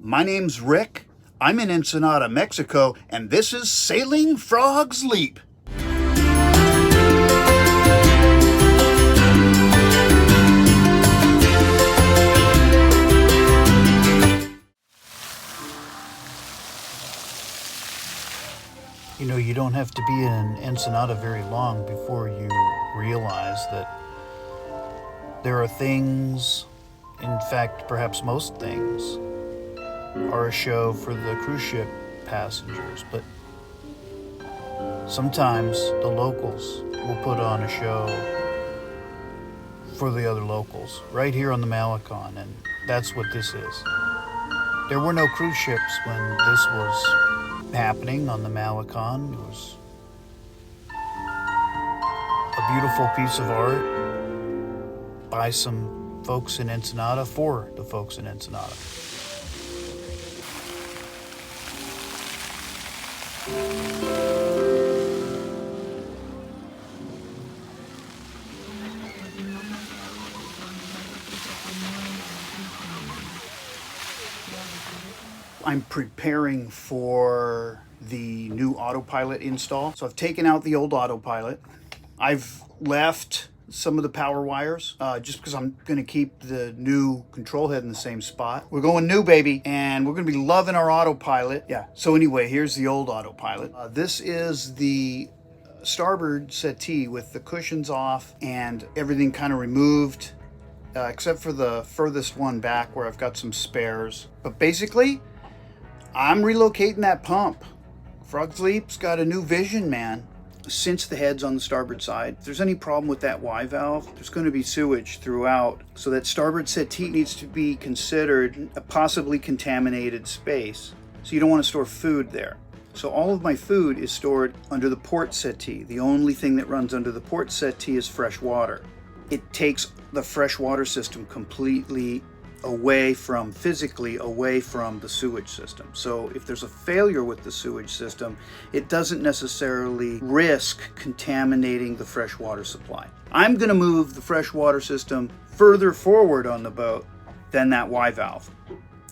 My name's Rick. I'm in Ensenada, Mexico, and this is Sailing Frogs Leap. You know, you don't have to be in Ensenada very long before you realize that there are things, in fact, perhaps most things, are a show for the cruise ship passengers, but sometimes the locals will put on a show for the other locals right here on the Malecon, and that's what this is. There were no cruise ships when this was happening on the Malecon. It was a beautiful piece of art by some folks in Ensenada for the folks in Ensenada. I'm preparing for the new autopilot install. So I've taken out the old autopilot. I've left some of the power wires just because I'm going to keep the new control head in the same spot. We're going new, baby, and we're going to be loving our autopilot. Yeah, so anyway, here's the old autopilot. This is the starboard settee with the cushions off and everything kind of removed, except for the furthest one back where I've got some spares. But basically, I'm relocating that pump. Frogs Leap's got a new vision, man. Since the head's on the starboard side, if there's any problem with that Y valve, there's going to be sewage throughout. So that starboard settee needs to be considered a possibly contaminated space. So you don't want to store food there. So all of my food is stored under the port settee. The only thing that runs under the port settee is fresh water. It takes the fresh water system completely physically away from the sewage system. So if there's a failure with the sewage system, it doesn't necessarily risk contaminating the fresh water supply. I'm going to move the fresh water system further forward on the boat than that Y valve.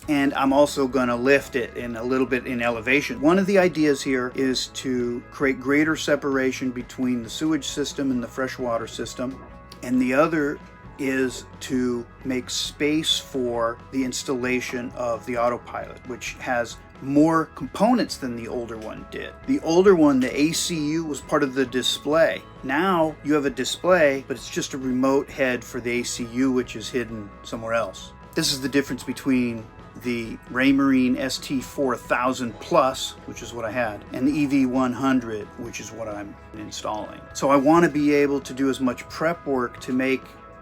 And I'm also going to lift it in a little bit in elevation. One of the ideas here is to create greater separation between the sewage system and the freshwater system. And the other is to make space for the installation of the autopilot, which has more components than the older one did. The older one, the ACU, was part of the display. Now you have a display, but it's just a remote head for the ACU, which is hidden somewhere else. This is the difference between the Raymarine ST4000 Plus, which is what I had, and the EV100, which is what I'm installing. So I want to be able to do as much prep work to make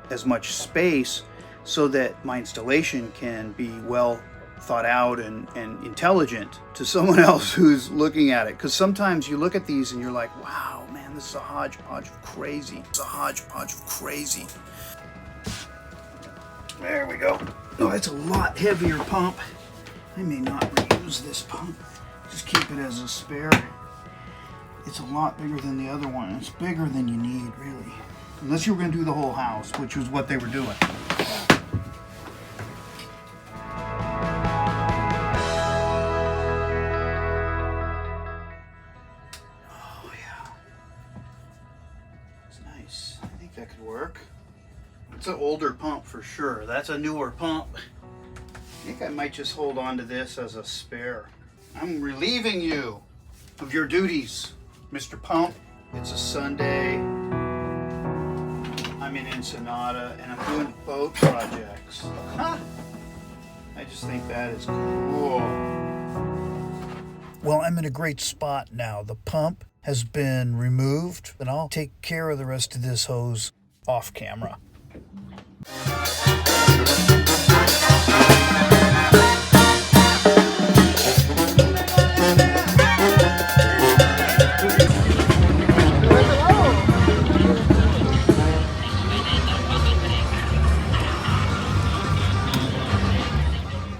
as much space so that my installation can be well thought out and intelligent to someone else who's looking at it. Because sometimes you look at these and you're like, wow, man, this is a hodgepodge of crazy. It's a hodgepodge of crazy. There we go. Oh, it's a lot heavier pump. I may not reuse this pump. Just keep it as a spare. It's a lot bigger than the other one. It's bigger than you need, really. Unless you were going to do the whole house, which was what they were doing. Oh, yeah. It's nice. I think that could work. It's an older pump for sure. That's a newer pump. I think I might just hold on to this as a spare. I'm relieving you of your duties, Mr. Pump. It's a Sunday. I'm in Ensenada and I'm doing boat projects. Huh? I just think that is cool. Well, I'm in a great spot now. The pump has been removed, and I'll take care of the rest of this hose off camera.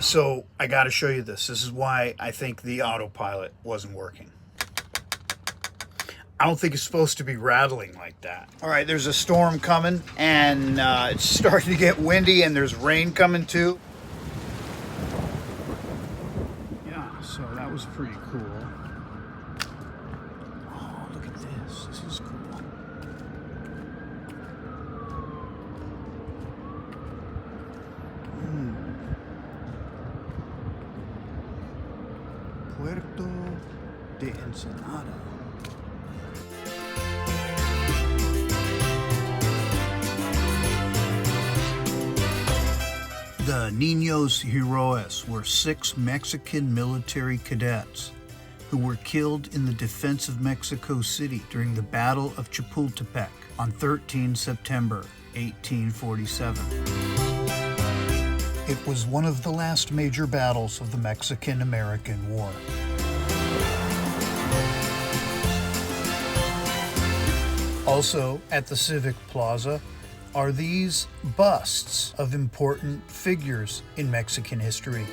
So I got to show you this. This is why I think the autopilot wasn't working. I don't think it's supposed to be rattling like that. All right, there's a storm coming, and it's starting to get windy, and there's rain coming too. So that was pretty cool. Oh, look at this. This is cool. Puerto de Ensenada. The Niños Héroes were 6 Mexican military cadets who were killed in the defense of Mexico City during the Battle of Chapultepec on 13 September 1847. It was one of the last major battles of the Mexican-American War. Also, at the Civic Plaza are these busts of important figures in Mexican history.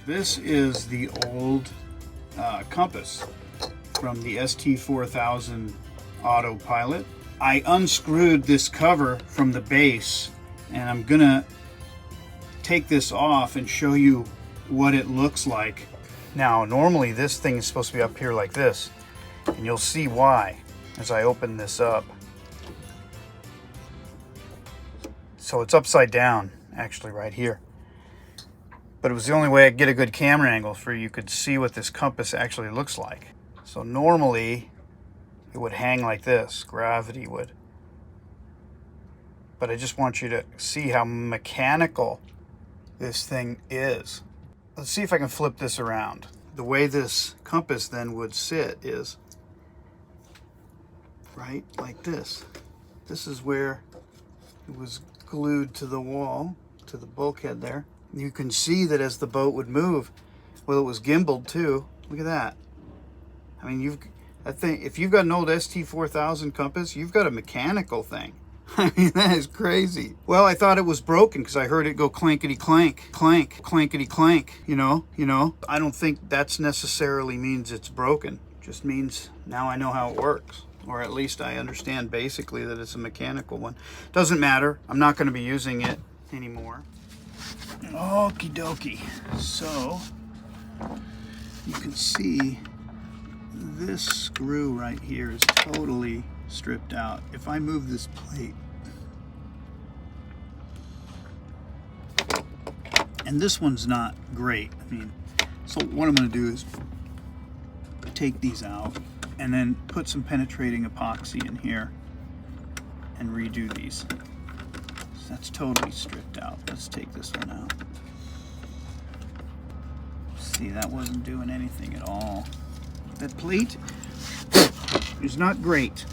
This is the old compass from the ST4000 autopilot. I unscrewed this cover from the base, and I'm gonna take this off and show you what it looks like. Now, normally this thing is supposed to be up here like this, and you'll see why as I open this up. So it's upside down, actually, right here. But it was the only way I could get a good camera angle for you could see what this compass actually looks like. So normally it would hang like this, gravity would. But I just want you to see how mechanical this thing is. Let's see if I can flip this around. The way this compass then would sit is right like this. This is where it was glued to the wall, to the bulkhead there. You can see that as the boat would move, well, it was gimbaled too. Look at that. I mean, I think if you've got an old ST4000 compass, you've got a mechanical thing. I mean, that is crazy. Well, I thought it was broken because I heard it go clankety clank, clank, clankety clank, you know. I don't think that's necessarily means it's broken. It just means now I know how it works. Or at least I understand basically that it's a mechanical one. Doesn't matter. I'm not going to be using it anymore. Okie dokie. So you can see this screw right here is totally stripped out. If I move this plate, and this one's not great. I mean, so what I'm going to do is take these out and then put some penetrating epoxy in here and redo these. That's totally stripped out. Let's take this one out. See, that wasn't doing anything at all. That plate is not great.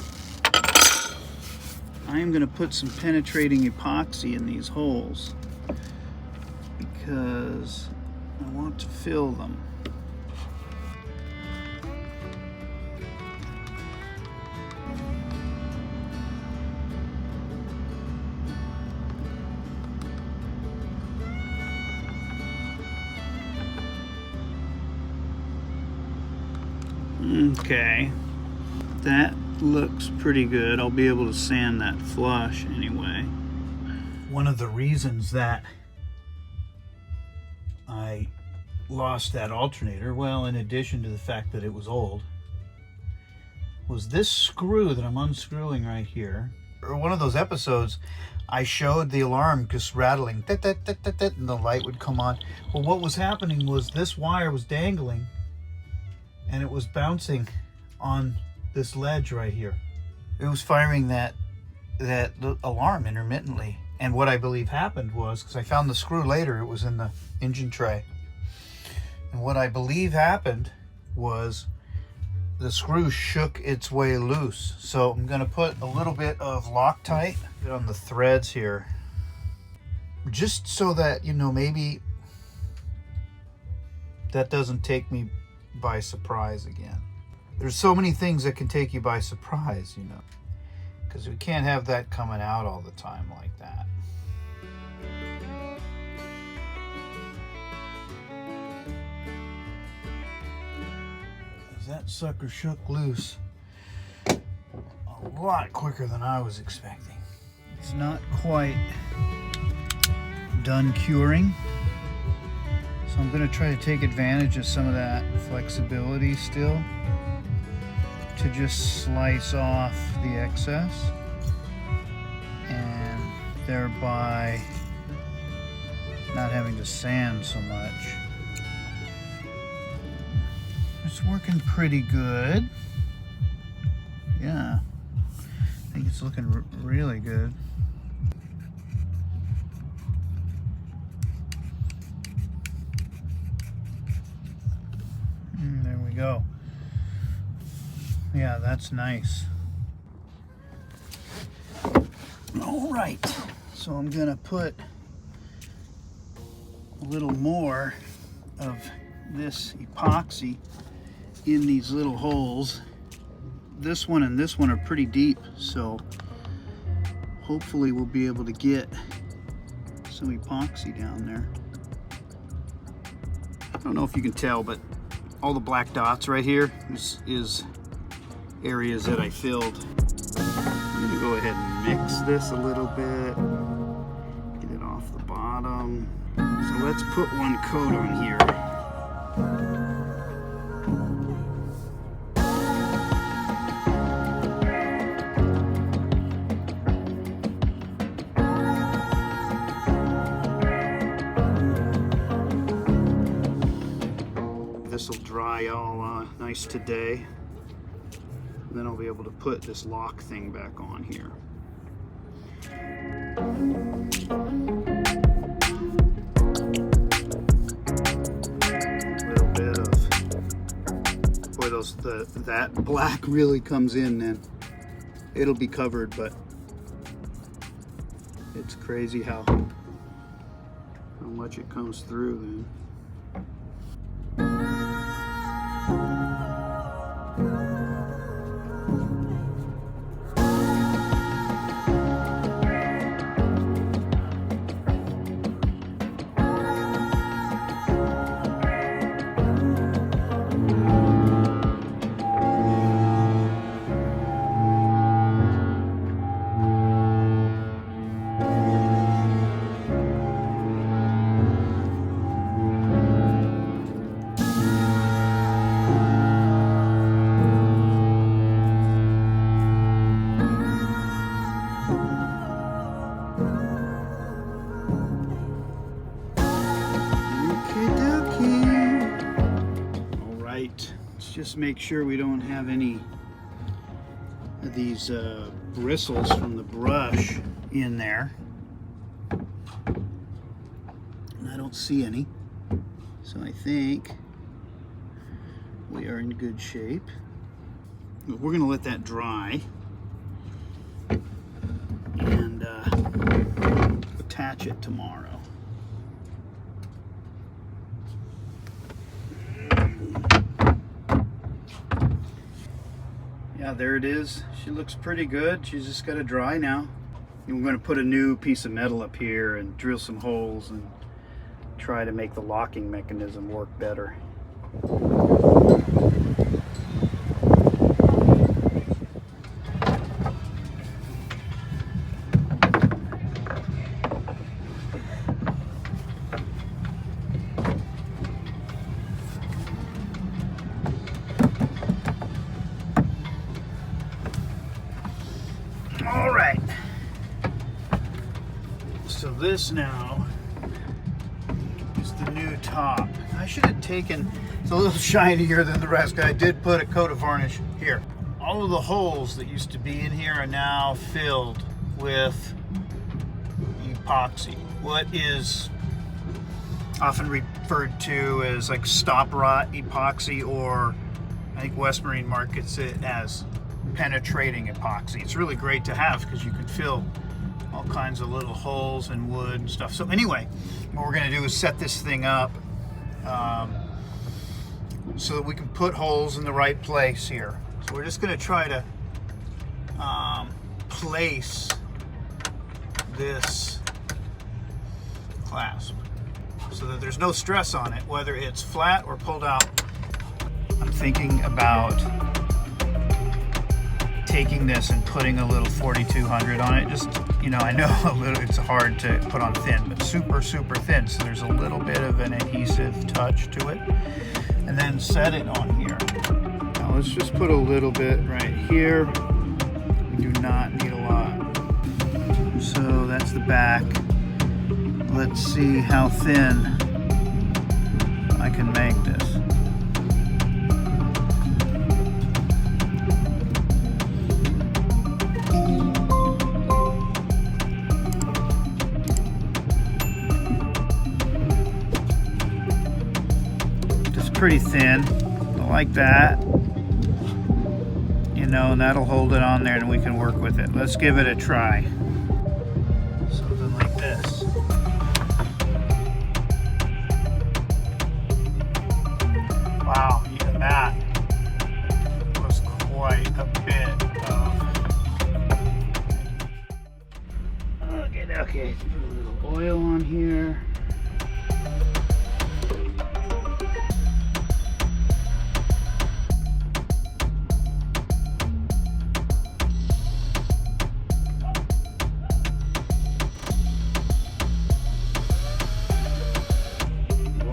I am going to put some penetrating epoxy in these holes because I want to fill them. Okay, that looks pretty good. I'll be able to sand that flush anyway. One of the reasons that I lost that alternator, well, in addition to the fact that it was old, was this screw that I'm unscrewing right here. Or one of those episodes, I showed the alarm just rattling, and the light would come on. Well, what was happening was this wire was dangling and it was bouncing on this ledge right here. It was firing that alarm intermittently. And what I believe happened was, because I found the screw later, it was in the engine tray. And what I believe happened was the screw shook its way loose. So I'm gonna put a little bit of Loctite on the threads here, just so that, you know, maybe that doesn't take me by surprise again. There's so many things that can take you by surprise, you know. because we can't have that coming out all the time like that. That sucker shook loose a lot quicker than I was expecting. It's not quite done curing, so I'm going to try to take advantage of some of that flexibility still to just slice off the excess and thereby not having to sand so much. It's working pretty good. Yeah, I think it's looking really good. There we go. Yeah, that's nice. All right, so I'm gonna put a little more of this epoxy in these little holes. This one and this one are pretty deep, so hopefully we'll be able to get some epoxy down there. I don't know if you can tell, but all the black dots right here is areas that I filled. I'm gonna go ahead and mix this a little bit, get it off the bottom. So let's put one coat on here. This will dry all nice today. And then I'll be able to put this lock thing back on here. A little bit of, boy, that black really comes in then. It'll be covered, but it's crazy how much it comes through then. Just make sure we don't have any of these bristles from the brush in there. And I don't see any, so I think we are in good shape. We're gonna let that dry and attach it tomorrow. Yeah, there it is. She looks pretty good. She's just got to dry now. And we're going to put a new piece of metal up here and drill some holes and try to make the locking mechanism work better. All right, so this now is the new top. I should have taken, it's a little shinier than the rest. I did put a coat of varnish here. All of the holes that used to be in here are now filled with epoxy. What is often referred to as like stop rot epoxy, or I think West Marine markets it as penetrating epoxy. It's really great to have because you can fill all kinds of little holes in wood and stuff. So anyway, what we're going to do is set this thing up so that we can put holes in the right place here. So we're just going to try to place this clasp so that there's no stress on it, whether it's flat or pulled out. I'm thinking about taking this and putting a little 4200 on it. Just, you know, I know a little, it's hard to put on thin, but super, super thin. So there's a little bit of an adhesive touch to it. And then set it on here. Now let's just put a little bit right here. We do not need a lot. So that's the back. Let's see how thin I can make this. Pretty thin, like that, you know, and that'll hold it on there and we can work with it. Let's give it a try. Something like this. Wow, even that was quite a bit of... Okay, let's put a little oil on here.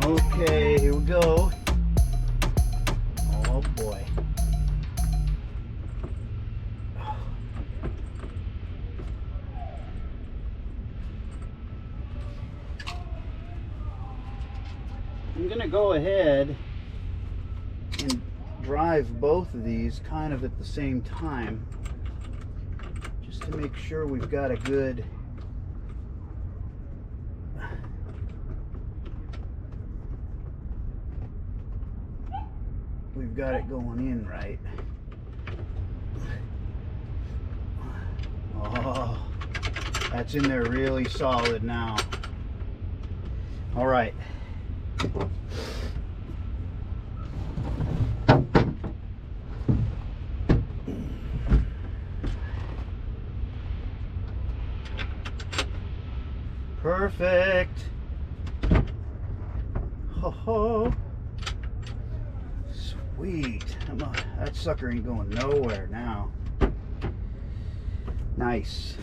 Okay, here we go. Oh boy. I'm gonna go ahead and drive both of these kind of at the same time, just to make sure we've got a good got it going in right. Oh, that's in there really solid now. All right. Perfect. Ho ho. Sweet. That sucker ain't going nowhere now. Nice.